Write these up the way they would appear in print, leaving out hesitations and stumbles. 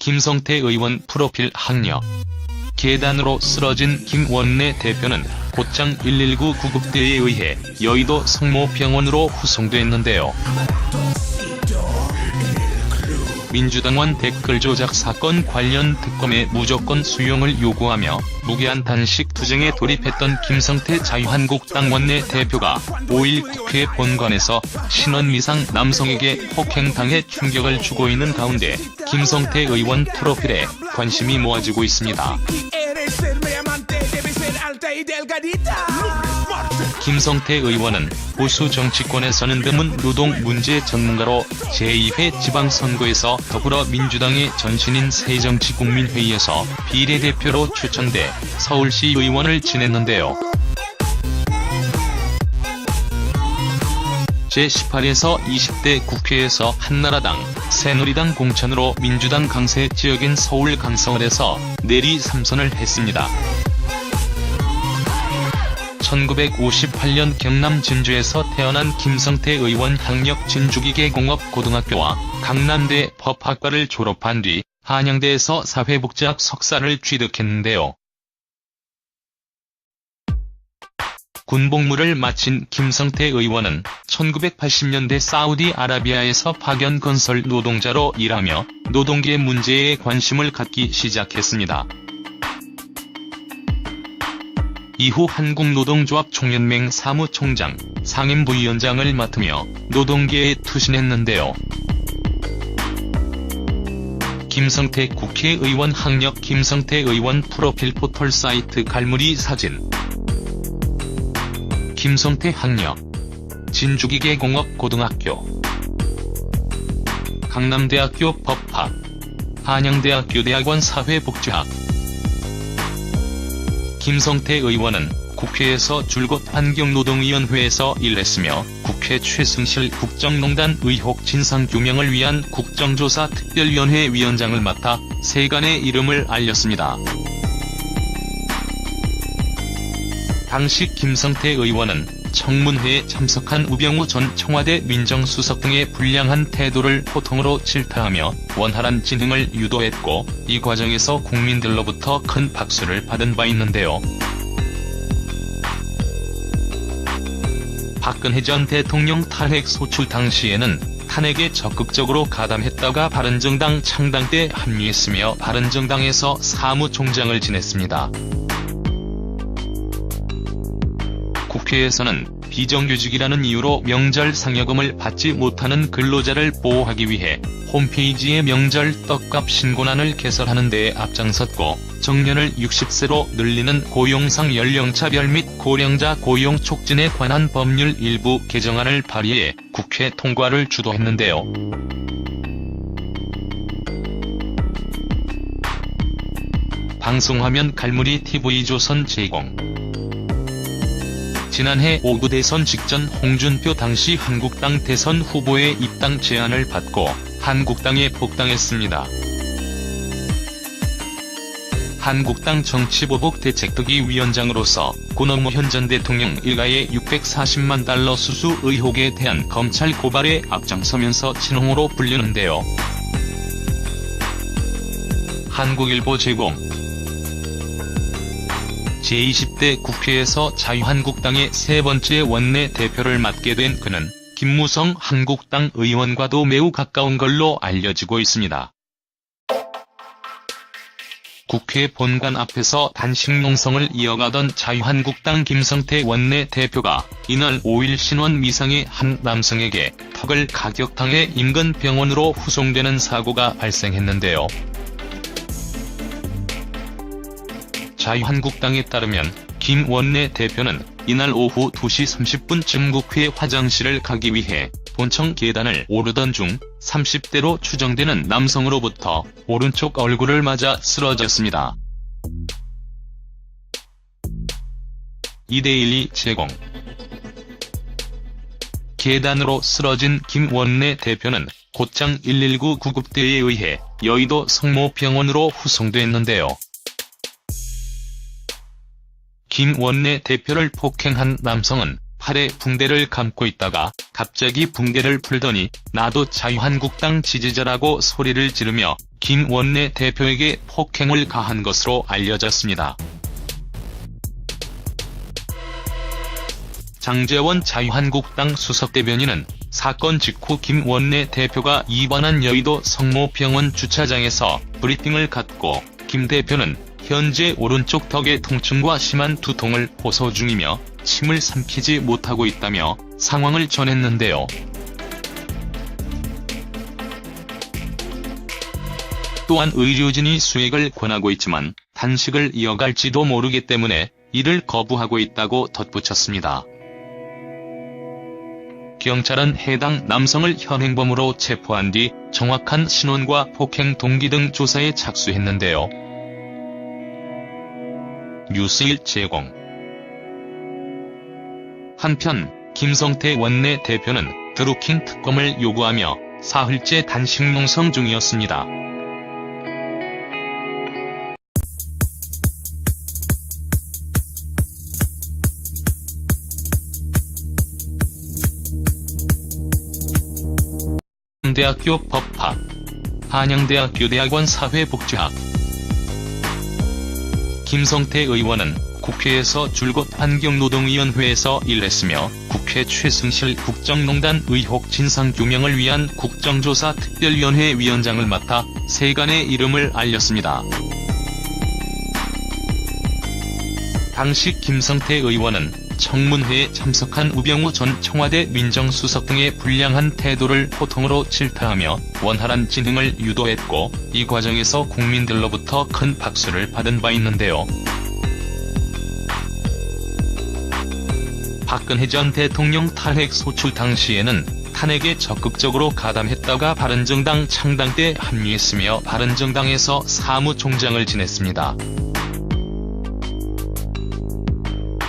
김성태 의원 프로필 학력. 계단으로 쓰러진 김 원내 대표는 곧장 119 구급대에 의해 여의도 성모병원으로 후송됐는데요. 민주당원 댓글 조작 사건 관련 특검의 무조건 수용을 요구하며 무기한 단식 투쟁에 돌입했던 김성태 자유한국당 원내대표가 5일 국회 본관에서 신원미상 남성에게 폭행당해 충격을 주고 있는 가운데 김성태 의원 프로필에 관심이 모아지고 있습니다. 김성태 의원은 보수 정치권에서는 드문 노동 문제 전문가로 제2회 지방선거에서 더불어민주당의 전신인 새정치국민회의에서 비례대표로 추천돼 서울시 의원을 지냈는데요. 제18에서 20대 국회에서 한나라당, 새누리당 공천으로 민주당 강세 지역인 서울 강서을에서 내리 3선을 했습니다. 1958년 경남 진주에서 태어난 김성태 의원 학력 진주기계공업고등학교와 강남대 법학과를 졸업한 뒤 한양대에서 사회복지학 석사를 취득했는데요. 군복무를 마친 김성태 의원은 1980년대 사우디아라비아에서 파견 건설 노동자로 일하며 노동계 문제에 관심을 갖기 시작했습니다. 이후 한국노동조합 총연맹 사무총장, 상임부위원장을 맡으며 노동계에 투신했는데요. 김성태 국회의원 학력. 김성태 의원 프로필 포털 사이트 갈무리 사진. 김성태 학력. 진주기계공업고등학교, 강남대학교 법학, 한양대학교 대학원 사회복지학. 김성태 의원은 국회에서 줄곧 환경노동위원회에서 일했으며 국회 최순실 국정농단 의혹 진상규명을 위한 국정조사 특별위원회 위원장을 맡아 세간의 이름을 알렸습니다. 당시 김성태 의원은 청문회에 참석한 우병우 전 청와대 민정수석 등의 불량한 태도를 호통으로 질타하며 원활한 진행을 유도했고 이 과정에서 국민들로부터 큰 박수를 받은 바 있는데요. 박근혜 전 대통령 탄핵 소추 당시에는 탄핵에 적극적으로 가담했다가 바른정당 창당 때 합류했으며 바른정당에서 사무총장을 지냈습니다. 국회에서는 비정규직이라는 이유로 명절 상여금을 받지 못하는 근로자를 보호하기 위해 홈페이지에 명절 떡값 신고란을 개설하는 데에 앞장섰고 정년을 60세로 늘리는 고용상 연령차별 및 고령자 고용 촉진에 관한 법률 일부 개정안을 발의해 국회 통과를 주도했는데요. 방송화면 갈무리 TV조선 제공. 지난해 5구 대선 직전 홍준표 당시 한국당 대선 후보의 입당 제안을 받고 한국당에 복당했습니다. 한국당 정치보복 대책특위 위원장으로서 노무현 전 대통령 일가의 640만 달러 수수 의혹에 대한 검찰 고발에 앞장서면서 친홍으로 불리는데요. 한국일보 제공. 제20대 국회에서 자유한국당의 세 번째 원내대표를 맡게 된 그는 김무성 한국당 의원과도 매우 가까운 걸로 알려지고 있습니다. 국회 본관 앞에서 단식 농성을 이어가던 자유한국당 김성태 원내대표가 이날 5일 신원 미상의 한 남성에게 턱을 가격당해 인근 병원으로 후송되는 사고가 발생했는데요. 자유한국당에 따르면 김 원내대표는 이날 오후 2시 30분쯤 국회 화장실을 가기 위해 본청 계단을 오르던 중 30대로 추정되는 남성으로부터 오른쪽 얼굴을 맞아 쓰러졌습니다. 이데일리 제공. 계단으로 쓰러진 김 원내대표는 곧장 119 구급대에 의해 여의도 성모병원으로 후송됐는데요. 김 원내 대표를 폭행한 남성은 팔에 붕대를 감고 있다가 갑자기 붕대를 풀더니 나도 자유한국당 지지자라고 소리를 지르며 김 원내 대표에게 폭행을 가한 것으로 알려졌습니다. 장제원 자유한국당 수석대변인은 사건 직후 김 원내 대표가 입원한 여의도 성모병원 주차장에서 브리핑을 갖고 김 대표는 현재 오른쪽 턱의 통증과 심한 두통을 호소 중이며 침을 삼키지 못하고 있다며 상황을 전했는데요. 또한 의료진이 수액을 권하고 있지만 단식을 이어갈지도 모르기 때문에 이를 거부하고 있다고 덧붙였습니다. 경찰은 해당 남성을 현행범으로 체포한 뒤 정확한 신원과 폭행 동기 등 조사에 착수했는데요. 뉴스1 제공. 한편 김성태 원내 대표는 드루킹 특검을 요구하며 사흘째 단식 농성 중이었습니다. 대학교 법학, 한양대학교 대학원 사회복지학. 김성태 의원은 국회에서 줄곧 환경노동위원회에서 일했으며 국회 최승실 국정농단 의혹 진상규명을 위한 국정조사 특별위원회 위원장을 맡아 세간의 이름을 알렸습니다. 당시 김성태 의원은 청문회에 참석한 우병우 전 청와대 민정수석 등의 불량한 태도를 호통으로 질타하며 원활한 진행을 유도했고 이 과정에서 국민들로부터 큰 박수를 받은 바 있는데요. 박근혜 전 대통령 탄핵 소추 당시에는 탄핵에 적극적으로 가담했다가 바른정당 창당 때 합류했으며 바른정당에서 사무총장을 지냈습니다.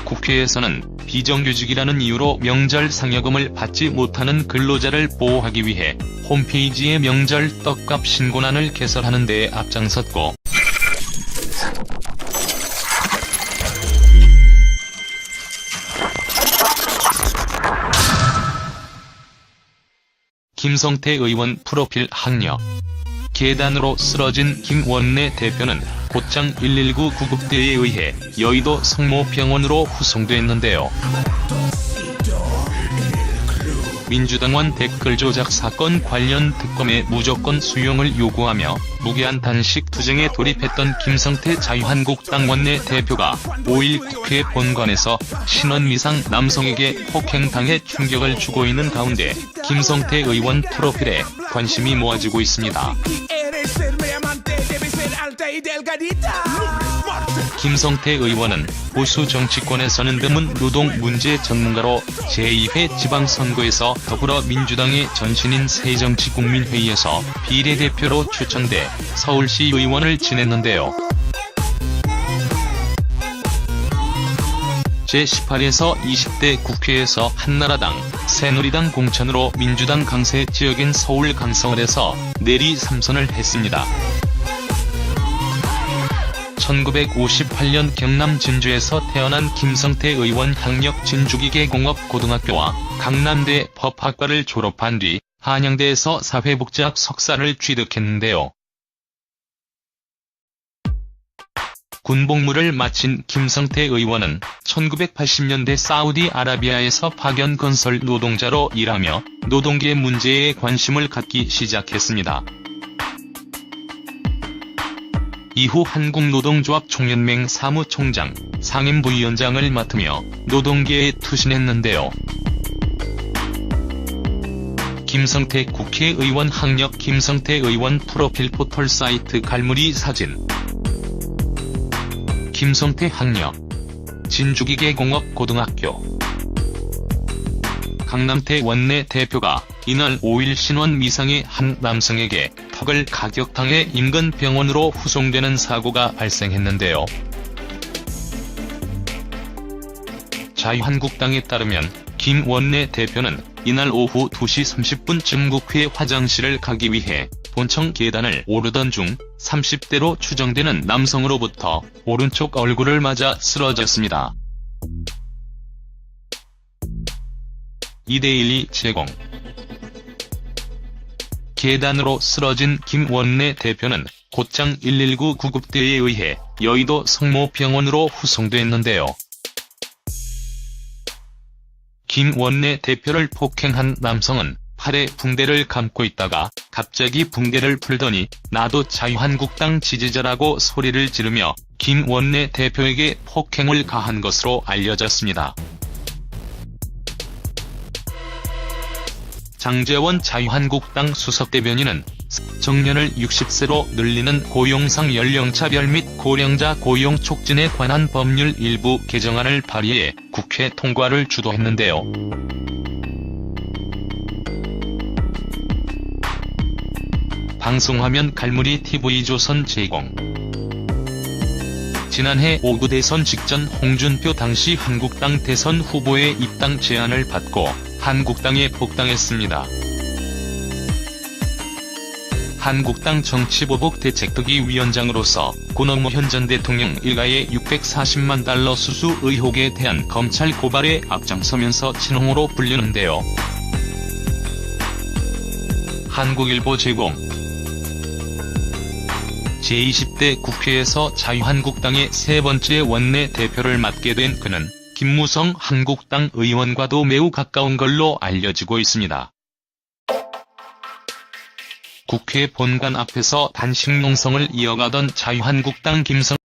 국회에서는 비정규직이라는 이유로 명절 상여금을 받지 못하는 근로자를 보호하기 위해 홈페이지에 명절 떡값 신고란을 개설하는 데에 앞장섰고 김성태 의원 프로필 학력. 계단으로 쓰러진 김 원내 대표는 곧장 119 구급대에 의해 여의도 성모병원으로 후송됐는데요. 민주당원 댓글 조작 사건 관련 특검의 무조건 수용을 요구하며 무기한 단식 투쟁에 돌입했던 김성태 자유한국당 원내 대표가 5일 국회 본관에서 신원미상 남성에게 폭행당해 충격을 주고 있는 가운데 김성태 의원 프로필에 관심이 모아지고 있습니다. 김성태 의원은 보수 정치권에서는 드문 노동 문제 전문가로 제2회 지방선거에서 더불어민주당의 전신인 새정치국민회의에서 비례대표로 추천돼 서울시 의원을 지냈는데요. 제18에서 20대 국회에서 한나라당, 새누리당 공천으로 민주당 강세 지역인 서울 강서을에서 내리 3선을 했습니다. 1958년 경남 진주에서 태어난 김성태 의원 학력 진주기계공업고등학교와 강남대 법학과를 졸업한 뒤 한양대에서 사회복지학 석사를 취득했는데요. 군복무를 마친 김성태 의원은 1980년대 사우디아라비아에서 파견 건설 노동자로 일하며 노동계 문제에 관심을 갖기 시작했습니다. 이후 한국노동조합 총연맹 사무총장, 상임부위원장을 맡으며 노동계에 투신했는데요. 김성태 국회의원 학력. 김성태 의원 프로필 포털 사이트 갈무리 사진. 김성태 학력. 진주기계공업고등학교. 강남태 원내 대표가 이날 5일 신원 미상의 한 남성에게 턱을 가격당해 인근병원으로 후송되는 사고가 발생했는데요. 자유한국당에 따르면 김 원내 대표는 이날 오후 2시 30분쯤 국회 화장실을 가기 위해 본청 계단을 오르던 중 30대로 추정되는 남성으로부터 오른쪽 얼굴을 맞아 쓰러졌습니다. 2대1이 제공. 계단으로 쓰러진 김원내 대표는 곧장 119 구급대에 의해 여의도 성모병원으로 후송됐는데요. 김원내 대표를 폭행한 남성은 팔에 붕대를 감고 있다가 갑자기 붕대를 풀더니 나도 자유한국당 지지자라고 소리를 지르며 김원내 대표에게 폭행을 가한 것으로 알려졌습니다. 장제원 자유한국당 수석대변인은 정년을 60세로 늘리는 고용상 연령차별 및 고령자 고용 촉진에 관한 법률 일부 개정안을 발의해 국회 통과를 주도했는데요. 방송화면 갈무리 TV조선 제공. 지난해 5구 대선 직전 홍준표 당시 한국당 대선 후보의 입당 제안을 받고 한국당에 복당했습니다. 한국당 정치보복 대책특위 위원장으로서 노무현 전 대통령 일가의 640만 달러 수수 의혹에 대한 검찰 고발에 앞장서면서 친홍으로 불리는데요. 한국일보 제공. 제20대 국회에서 자유한국당의 세 번째 원내 대표를 맡게 된 그는 김무성 한국당 의원과도 매우 가까운 걸로 알려지고 있습니다. 국회 본관 앞에서 단식 농성을 이어가던 자유한국당 김성